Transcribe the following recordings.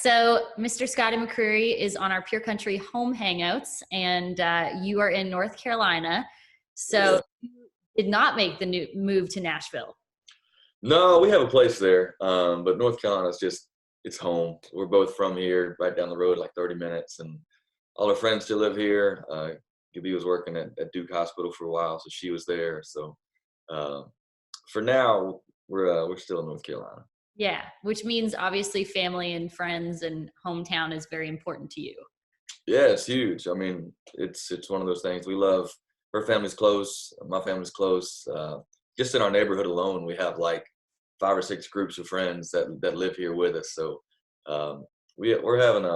So Mr. Scotty McCreery is on our Pure Country Home Hangouts, and you are in North Carolina. So Yeah. you did not make the new move to Nashville. No, we have a place there, but North Carolina is it's home. We're both from here, right down the road, like 30 minutes, and all our friends still live here. Gabi was working at Duke Hospital for a while, so she was there. So uh, for now, we're still in North Carolina. Yeah, which means obviously family and friends and hometown is very important to you. Yeah, it's huge. I mean, it's one of those things we love. Her family's close, my family's close. Just in our neighborhood alone, we have like 5 or 6 groups of friends that live here with us. So we're having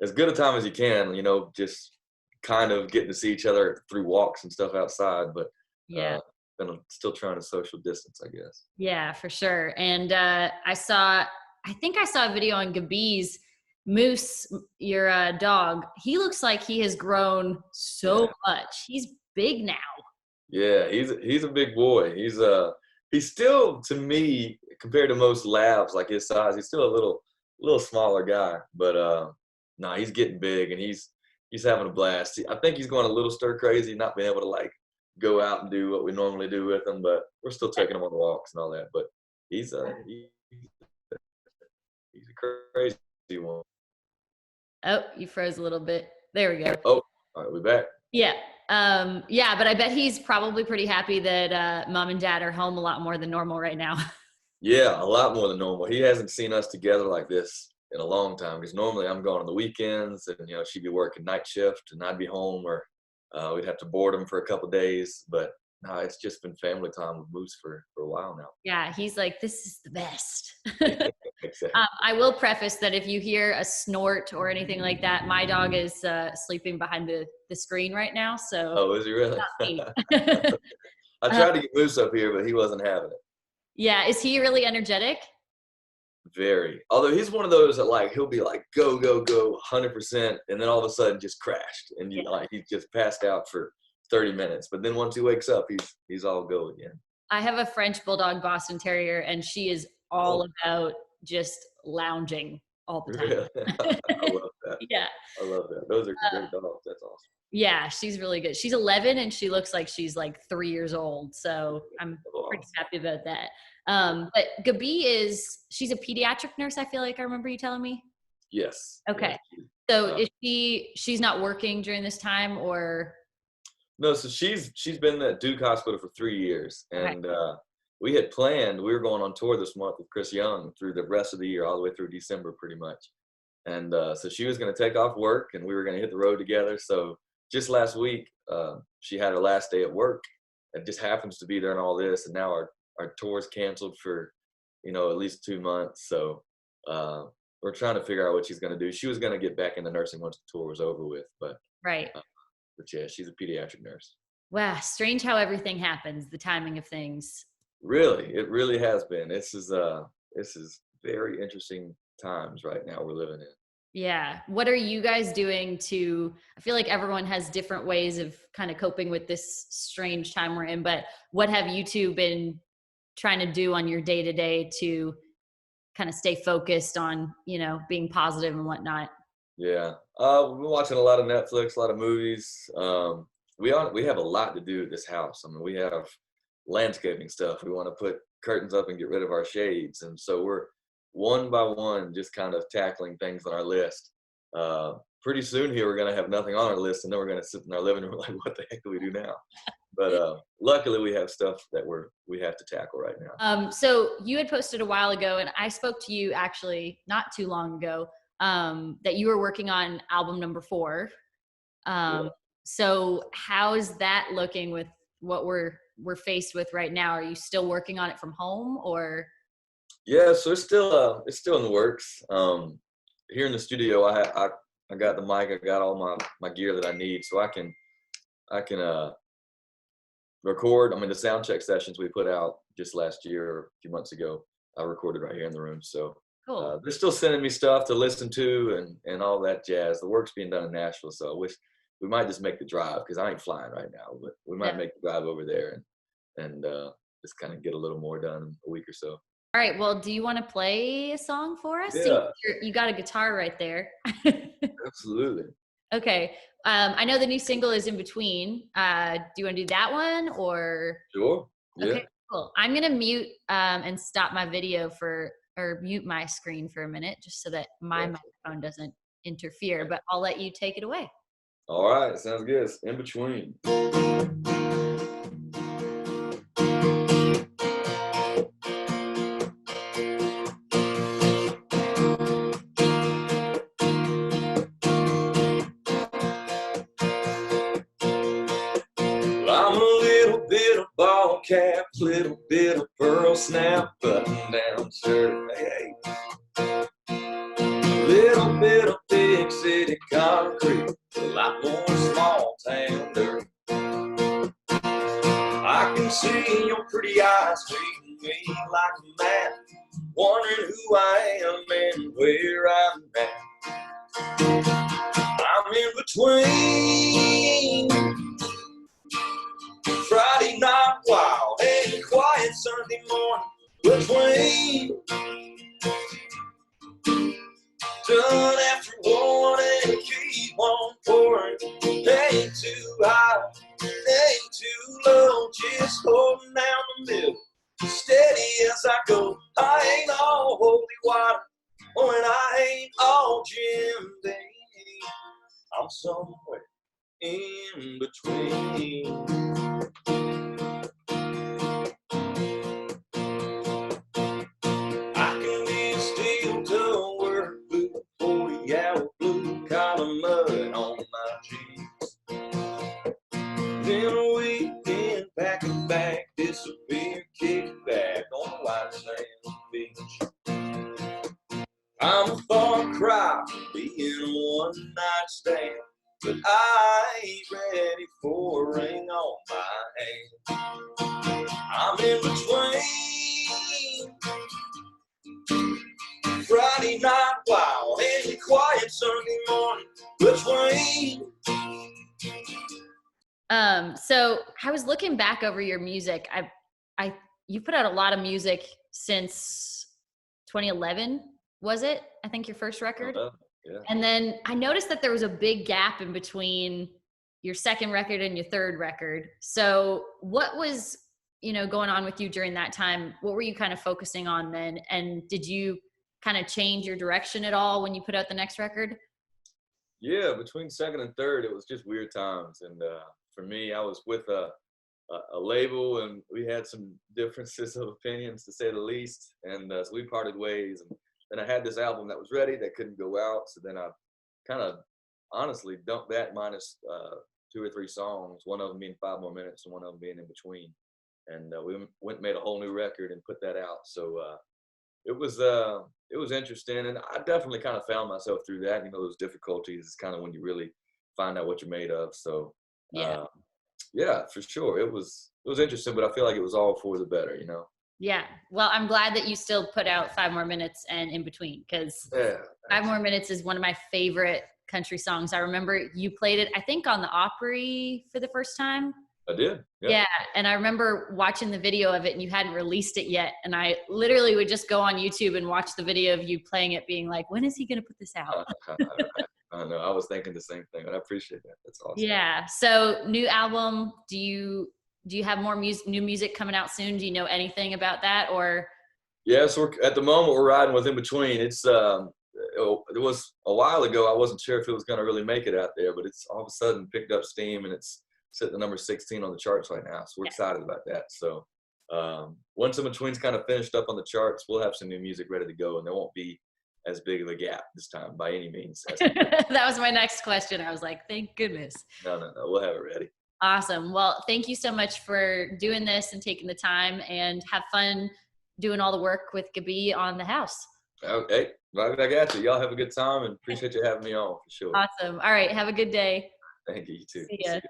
as good a time as you can. Just kind of getting to see each other through walks and stuff outside, but Yeah. been still trying to social distance, I guess. Yeah, for sure. And I think I saw a video on Gabi's Moose, your dog. He looks like he has grown so Yeah, much. He's big now. yeah, he's a big boy. He's still, to me, compared to most labs like his size, he's still a little smaller guy. But no, he's getting big and he's having a blast. I think he's going a little stir crazy, not being able to like go out and do what we normally do with him. But we're still taking him on walks and all that. But he's he's a crazy one. Oh, you froze a little bit. There we go. Oh, all right, we back. Yeah. Yeah, but I bet he's probably pretty happy that mom and dad are home a lot more than normal right now. Yeah, a lot more than normal. He hasn't seen us together like this in a long time because normally I'm gone on the weekends and she'd be working night shift and I'd be home, or we'd have to board him for a couple of days. But no, it's just been family time with Moose for a while now. Yeah, he's like, this is the best. Exactly. I will preface that if you hear a snort or anything like that, my dog is sleeping behind the screen right now. So Oh, is he really? not me. I tried to get Moose up here, but he wasn't having it. Yeah. Is he really energetic? Very. Although he's one of those that like he'll be like go go go 100%, and then all of a sudden just crashed, and Yeah. he just passed out for 30 minutes. But then once he wakes up, he's all go again. I have a French Bulldog Boston Terrier, and she is all about just lounging all the time. Really? I love that. Yeah. I love that. Those are great dogs. That's awesome. Yeah, she's really good. She's 11 and she looks like she's like 3 years old. So I'm pretty happy about that. But Gabi she's a pediatric nurse, I feel like I remember you telling me. Yes. Okay. Yes. So is she's not working during this time, or? No, so she's been at Duke Hospital for 3 years, and we had planned we were going on tour this month with Chris Young through the rest of the year, all the way through December, pretty much. And so she was going to take off work, and we were going to hit the road together. So just last week, she had her last day at work. It just happens to be during all this, and now our tour's canceled for at least 2 months. So we're trying to figure out what she's going to do. She was going to get back into nursing once the tour was over with, but Right. But yeah, she's a pediatric nurse. Wow, strange how everything happens, the timing of things. Really, it really has been. This is very interesting times right now we're living in. Yeah. What are you guys doing I feel like everyone has different ways of kind of coping with this strange time we're in, but what have you two been trying to do on your day to day to kind of stay focused on, being positive and whatnot? Yeah. We've been watching a lot of Netflix, a lot of movies. We have a lot to do at this house. I mean, we have landscaping stuff. We want to put curtains up and get rid of our shades. And so we're one by one just kind of tackling things on our list. Pretty soon here, we're going to have nothing on our list, and then we're going to sit in our living room like, what the heck do we do now? But luckily, we have stuff that we have to tackle right now. So you had posted a while ago, and I spoke to you actually not too long ago, that you were working on album number 4. Yeah. So how's that looking with what we're faced with right now? Are you still working on it from home, or? Yeah, so it's still in the works. Here in the studio, I got the mic, I got all my gear that I need, so I can record. I mean, the sound check sessions we put out just last year or a few months ago, I recorded right here in the room. So Cool. they're still sending me stuff to listen to and all that jazz. The work's being done in Nashville, so I wish we might just make the drive, because I ain't flying right now, but we might make the drive over there and just kind of get a little more done in a week or so. All right. Well, do you want to play a song for us? Yeah, You got a guitar right there. absolutely. Okay. I know the new single is In Between. Do you want to do that one or? Sure. Yeah. Okay, cool. I'm going to mute and stop my video or mute my screen for a minute just so that my Gotcha. microphone doesn't interfere, but I'll let you take it away. All right. Sounds good. It's In Between. I'm a little bit of ball cap, little bit of pearl snap, button down shirt. Hey, little bit of big city concrete, a lot more small town dirt. I can see your pretty eyes reading me like a map, wondering who I am and where I'm at. I'm in between Friday night wild and quiet Sunday morning. Between done after one and keep on pouring. Ain't too high, ain't too low, just holding down the middle, steady as I go. I ain't all holy water, and I ain't all Jim Beam. I'm somewhere in between. I can be a steel toe work boot, 40-hour blue collar mud on my jeans. Then a weekend pack a bag, disappear, kick back on the white sand beach. I'm a far cry from being a one-night stand, but I ain't ready for a ring on my hand. I'm in between Friday night wild and quiet Sunday morning. Between. So I was looking back over your music. You put out a lot of music since 2011, was it? I think your first record. Yeah. And then I noticed that there was a big gap in between your second record and your third record. So what was, going on with you during that time? What were you kind of focusing on then? And did you kind of change your direction at all when you put out the next record? Yeah, between second and third, it was just weird times. And for me, I was with a label, and we had some differences of opinions, to say the least. And so we parted ways. And then I had this album that was ready that couldn't go out. So then I kind of honestly dumped that minus 2 or 3 songs, one of them being 5 More Minutes and one of them being In Between. And we went and made a whole new record and put that out. So it was interesting, and I definitely kind of found myself through that. Those difficulties is kind of when you really find out what you're made of. So yeah, for sure, it was interesting, but I feel like it was all for the better. Yeah. Well, I'm glad that you still put out 5 More Minutes and In Between, because 5 More Minutes is one of my favorite country songs. I remember you played it, I think, on the Opry for the first time. I did. Yeah. And I remember watching the video of it, and you hadn't released it yet. And I literally would just go on YouTube and watch the video of you playing it, being like, when is he going to put this out? I know. I was thinking the same thing, but I appreciate that. That's awesome. Yeah. So new album, do you have more new music coming out soon? Do you know anything about that, or? Yeah. So at the moment we're riding with In Between. It's, it was a while ago. I wasn't sure if it was going to really make it out there, but it's all of a sudden picked up steam, and it's sitting at number 16 on the charts right now. So we're excited about that. So once In Between's kind of finished up on the charts, we'll have some new music ready to go, and there won't be as big of a gap this time by any means. That was my next question. I was like, thank goodness. No. We'll have it ready. Awesome. Well, thank you so much for doing this and taking the time, and have fun doing all the work with Gabi on the house. Okay. Right back at you. Y'all have a good time, and appreciate you having me on for sure. Awesome. All right. Have a good day. Thank you. You too. See ya.